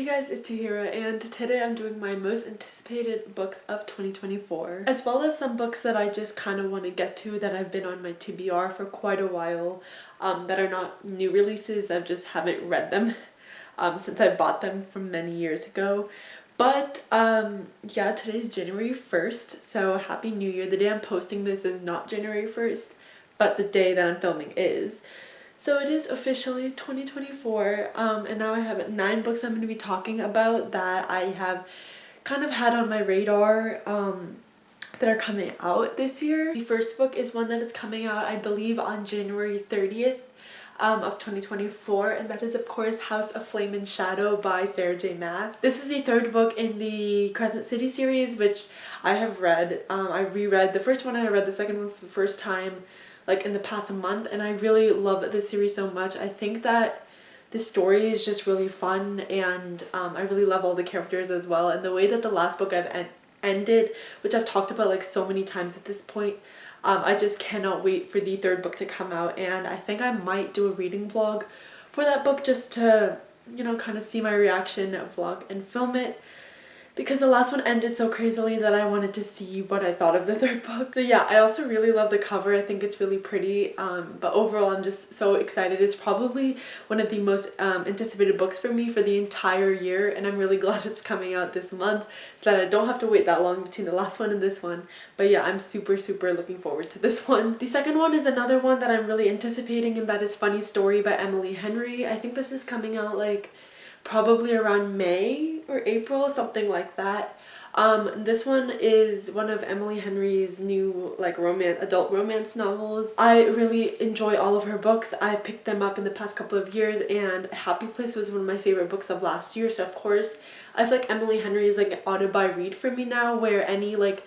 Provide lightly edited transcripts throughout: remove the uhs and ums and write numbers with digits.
guys, it's Tahira, and today I'm doing my most anticipated books of 2024, as well as some books that I just kind of want to get to that have been on my TBR for quite a while, that are not new releases. I just haven't read them since I bought them from many years ago. But yeah, today's January 1st, so happy new year. The day I'm posting this is not January 1st, but the day that I'm filming is. So it is officially 2024, and now I have 9 books I'm going to be talking about that I have kind of had on my radar that are coming out this year. The first book is one that is coming out, I believe, on January 30th of 2024, and that is of course House of Flame and Shadow by Sarah J. Maas. This is the 3rd book in the Crescent City series, which I have read. I reread the first one, I read the second one for the first time like in the past month, and I really love this series so much. I think that the story is just really fun, and I really love all the characters as well, and the way that the last book I've ended, which I've talked about like so many times at this point. I just cannot wait for the 3rd book to come out, and I think I might do a reading vlog for that book just to, you know, kind of see my reaction, vlog and film it, because the last one ended so crazily that I wanted to see what I thought of the 3rd book. So yeah, I also really love the cover. I think it's really pretty, but overall I'm just so excited. It's probably one of the most anticipated books for me for the entire year, and I'm really glad it's coming out this month so that I don't have to wait that long between the last one and this one. But yeah, I'm super looking forward to this one. The second one is another one that I'm really anticipating, and that is Funny Story by Emily Henry. I think this is coming out like probably around May or April, something like that. This one is one of Emily Henry's new like adult romance novels. I really enjoy all of her books. I picked them up in the past couple of years, and Happy Place was one of my favorite books of last year. So of course I feel like Emily Henry is like an auto-buy read for me now, where any like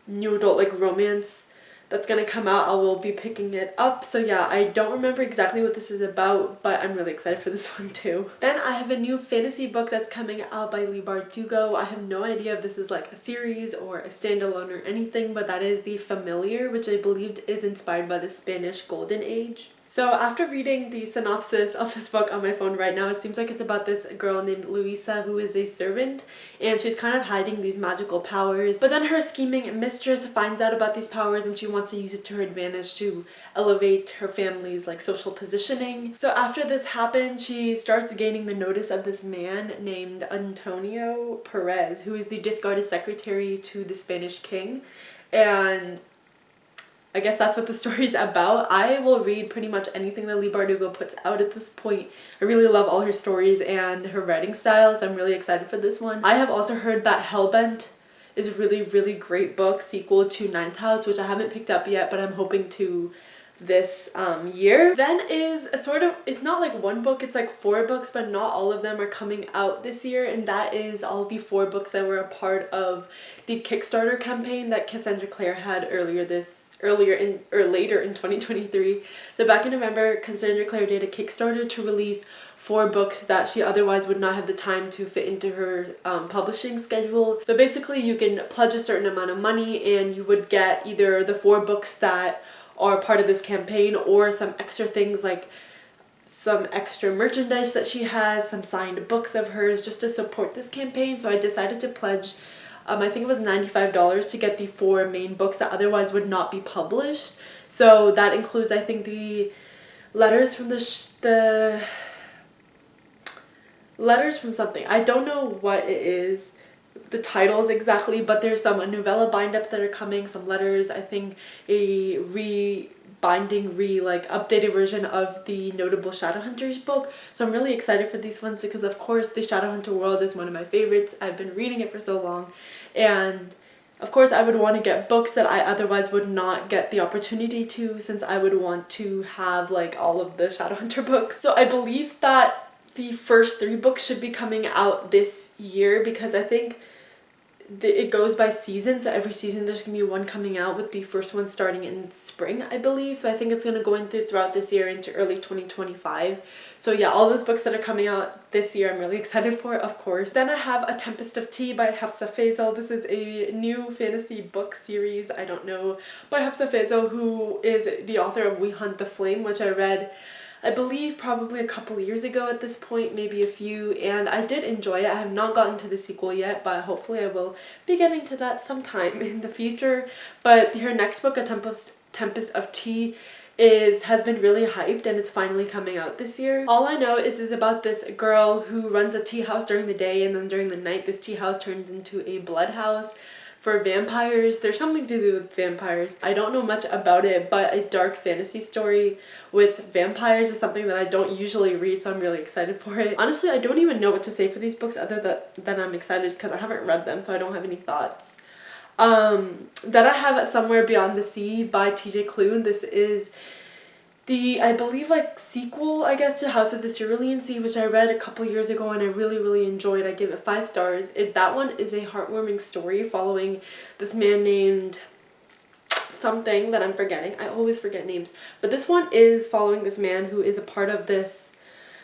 new adult like romance that's gonna come out, I will be picking it up. So yeah, I don't remember exactly what this is about, but I'm really excited for this one too. Then I have a new fantasy book that's coming out by Leigh Bardugo. I have no idea if this is like a series or a standalone or anything, but that is The Familiar, which I believed is inspired by the Spanish Golden Age. So after reading the synopsis of this book on my phone right now, it seems like it's about this girl named Luisa who is a servant, and she's kind of hiding these magical powers. But then her scheming mistress finds out about these powers, and she wants to use it to her advantage to elevate her family's like social positioning. So after this happens, she starts gaining the notice of this man named Antonio Perez, who is the discarded secretary to the Spanish king. And I guess that's what the story's about. I will read pretty much anything that Leigh Bardugo puts out at this point. I really love all her stories and her writing style, so I'm really excited for this one. I have also heard that Hellbent is a really great book, sequel to Ninth House, which I haven't picked up yet, but I'm hoping to this year. Then is a sort of, it's not like one book, it's like 4 books, but not all of them are coming out this year, and that is all the 4 books that were a part of the Kickstarter campaign that Cassandra Clare had later in 2023. So back in November, Cassandra Clare did a Kickstarter to release 4 books that she otherwise would not have the time to fit into her publishing schedule. So basically you can pledge a certain amount of money, and you would get either the 4 books that are part of this campaign, or some extra things like some extra merchandise that she has, some signed books of hers, just to support this campaign. So I decided to pledge I think it was $95 to get the 4 main books that otherwise would not be published. So that includes, I think, the letters from the letters from something. I don't know what it is, the titles exactly, but there's some novella bind-ups that are coming, some letters, I think a updated version of the Notable Shadowhunters book. So I'm really excited for these ones, because of course the Shadowhunter world is one of my favorites. I've been reading it for so long, and of course I would want to get books that I otherwise would not get the opportunity to, since I would want to have like all of the Shadowhunter books. So I believe that the first 3 books should be coming out this year, because I think it goes by season, so every season there's gonna be one coming out, with the first one starting in spring, I believe. So I think it's gonna go throughout this year into early 2025. So yeah, all those books that are coming out this year I'm really excited for, of course. Then I have A Tempest of Tea by Hafsa Faisal. This is a new fantasy book series, I don't know, by Hafsa Faisal, who is the author of We Hunt the Flame, which I read I believe probably a couple years ago at this point, maybe a few, and I did enjoy it. I have not gotten to the sequel yet, but hopefully I will be getting to that sometime in the future. But her next book, Tempest of Tea, has been really hyped, and it's finally coming out this year. All I know is about this girl who runs a tea house during the day, and then during the night this tea house turns into a blood house for vampires. There's something to do with vampires. I don't know much about it, but a dark fantasy story with vampires is something that I don't usually read, so I'm really excited for it. Honestly, I don't even know what to say for these books other than I'm excited because I haven't read them, so I don't have any thoughts. Then I have Somewhere Beyond the Sea by TJ Klune. This is the, I believe, like sequel, I guess, to House of the Cerulean Sea, which I read a couple years ago and I really enjoyed. I give it 5 stars. That one is a heartwarming story following this man named something that I'm forgetting. I always forget names. But this one is following this man who is a part of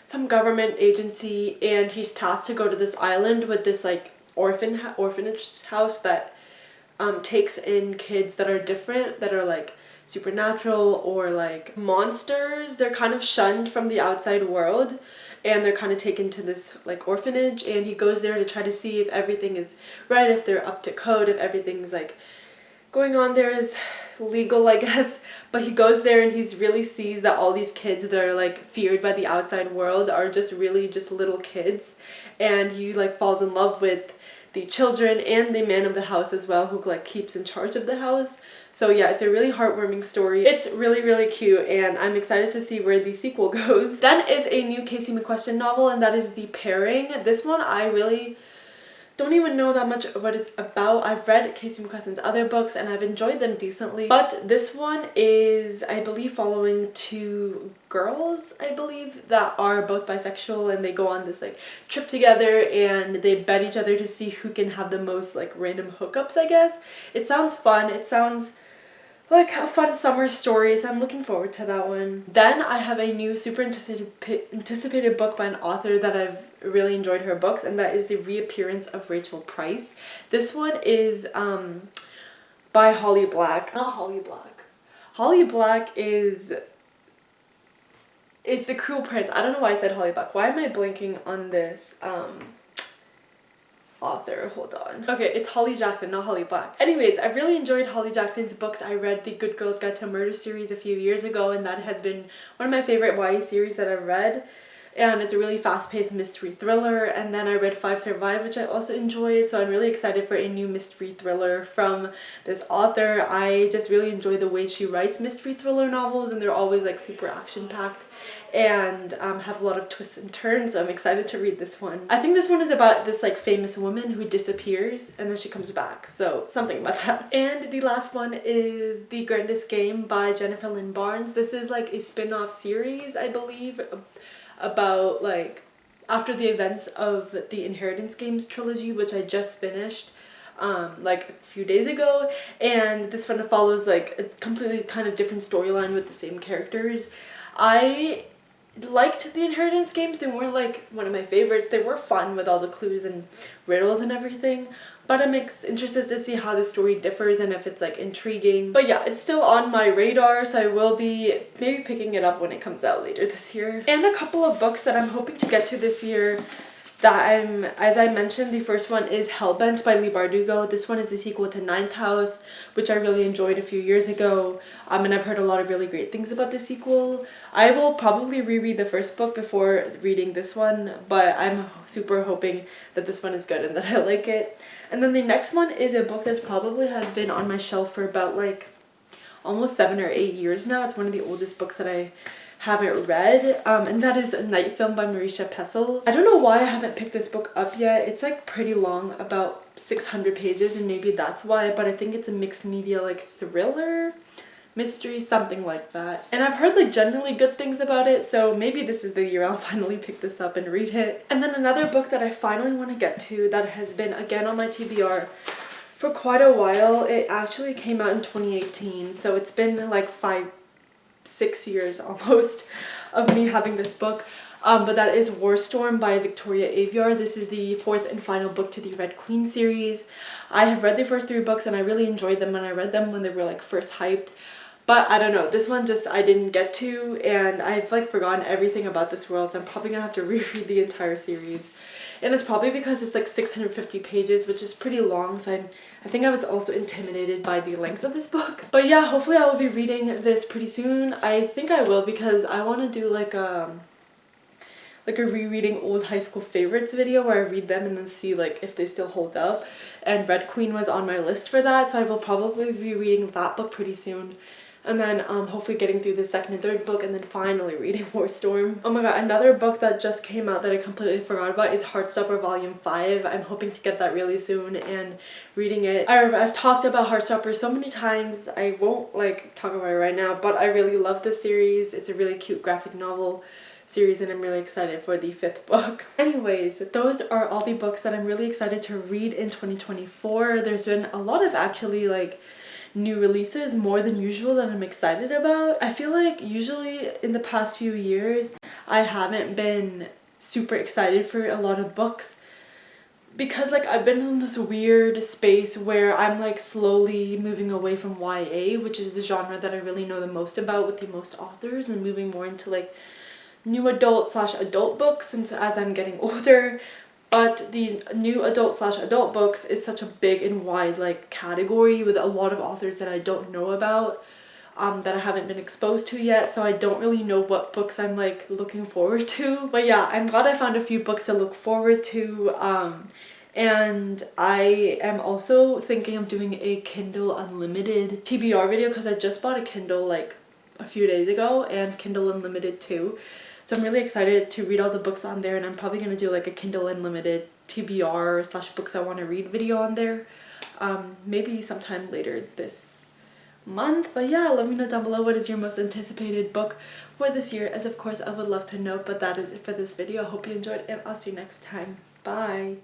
some government agency, and he's tasked to go to this island with this like orphanage house that takes in kids that are different, that are like supernatural or like monsters. They're kind of shunned from the outside world, and they're kind of taken to this like orphanage, and he goes there to try to see if everything is right, if they're up to code, if everything's like going on there is legal, I guess. But he goes there and he really sees that all these kids that are like feared by the outside world are just really just little kids, and he like falls in love with the children and the man of the house as well, who like keeps in charge of the house. So yeah, it's a really heartwarming story. It's really cute, and I'm excited to see where the sequel goes. Then is a new Casey McQuiston novel, and that is The Pairing. This one I really don't even know that much what it's about. I've read Casey McQuiston's other books and I've enjoyed them decently, but this one is, I believe, following 2 girls, I believe, that are both bisexual, and they go on this like trip together and they bet each other to see who can have the most like random hookups, I guess. It sounds fun. It sounds like a fun summer story, so I'm looking forward to that one. Then I have a new super anticipated book by an author that I've really enjoyed her books, and that is The Reappearance of Rachel Price. This one is by Holly Black. Not Holly Black. Holly Black is The Cruel Prince. I don't know why I said Holly Black. Why am I blanking on this author? Hold on. Okay, it's Holly Jackson, not Holly Black. Anyways, I've really enjoyed Holly Jackson's books. I read the Good Girls Guide to Murder series a few years ago, and that has been one of my favorite YA series that I've read. And it's a really fast-paced mystery thriller. And then I read 5 Survive, which I also enjoyed, so I'm really excited for a new mystery thriller from this author. I just really enjoy the way she writes mystery thriller novels, and they're always like super action-packed and have a lot of twists and turns, so I'm excited to read this one. I think this one is about this like famous woman who disappears and then she comes back, so something about that. And the last one is The Grandest Game by Jennifer Lynn Barnes. This is like a spin-off series, I believe, about like after the events of the Inheritance Games trilogy, which I just finished like a few days ago, and this one follows like a completely kind of different storyline with the same characters. I liked the Inheritance Games. They weren't like one of my favorites. They were fun with all the clues and riddles and everything, but I'm interested to see how the story differs and if it's like intriguing. But yeah, it's still on my radar, so I will be maybe picking it up when it comes out later this year. And a couple of books that I'm hoping to get to this year that as I mentioned, the first one is Hellbent by Leigh Bardugo. This one is the sequel to Ninth House, which I really enjoyed a few years ago, and I've heard a lot of really great things about the sequel. I will probably reread the first book before reading this one, but I'm super hoping that this one is good and that I like it. And then the next one is a book that's probably has been on my shelf for about like almost 7 or 8 years now. It's one of the oldest books that I haven't read, and that is Night Film by Marisha Pessl. I don't know why I haven't picked this book up yet. It's like pretty long, about 600 pages, and maybe that's why, but I think it's a mixed media like thriller, mystery, something like that. And I've heard like generally good things about it, so maybe this is the year I'll finally pick this up and read it. And then another book that I finally want to get to that has been again on my TBR for quite a while. It actually came out in 2018, so it's been like 6 years almost of me having this book, but that is Warstorm by Victoria Aveyard. This is the 4th and final book to the Red Queen series. I have read the first 3 books and I really enjoyed them, and I read them when they were like first hyped, But I don't know, this one just I didn't get to, and I've like forgotten everything about this world, so I'm probably gonna have to reread the entire series. And it's probably because it's like 650 pages, which is pretty long, so I think I was also intimidated by the length of this book. But yeah, hopefully I will be reading this pretty soon. I think I will, because I want to do like a rereading old high school favorites video where I read them and then see like if they still hold up. And Red Queen was on my list for that, so I will probably be reading that book pretty soon. And then hopefully getting through the second and third book, and then finally reading War Storm. Oh my god, another book that just came out that I completely forgot about is Heartstopper Volume 5. I'm hoping to get that really soon and reading it. I've talked about Heartstopper so many times, I won't like talk about it right now, but I really love this series. It's a really cute graphic novel series, and I'm really excited for the 5th book. Anyways, those are all the books that I'm really excited to read in 2024. There's been a lot of actually like new releases, more than usual, that I'm excited about. I feel like usually in the past few years I haven't been super excited for a lot of books, because like I've been in this weird space where I'm like slowly moving away from YA, which is the genre that I really know the most about with the most authors, and moving more into like new adult / adult books since as I'm getting older. But the new adult / adult books is such a big and wide like category with a lot of authors that I don't know about, that I haven't been exposed to yet, so I don't really know what books I'm like looking forward to. But yeah, I'm glad I found a few books to look forward to, and I am also thinking of doing a Kindle Unlimited TBR video, because I just bought a Kindle like a few days ago, and Kindle Unlimited too. So I'm really excited to read all the books on there, and I'm probably going to do like a Kindle Unlimited TBR / books I want to read video on there, maybe sometime later this month. But yeah, let me know down below what is your most anticipated book for this year, as of course I would love to know. But that is it for this video. I hope you enjoyed, and I'll see you next time. Bye!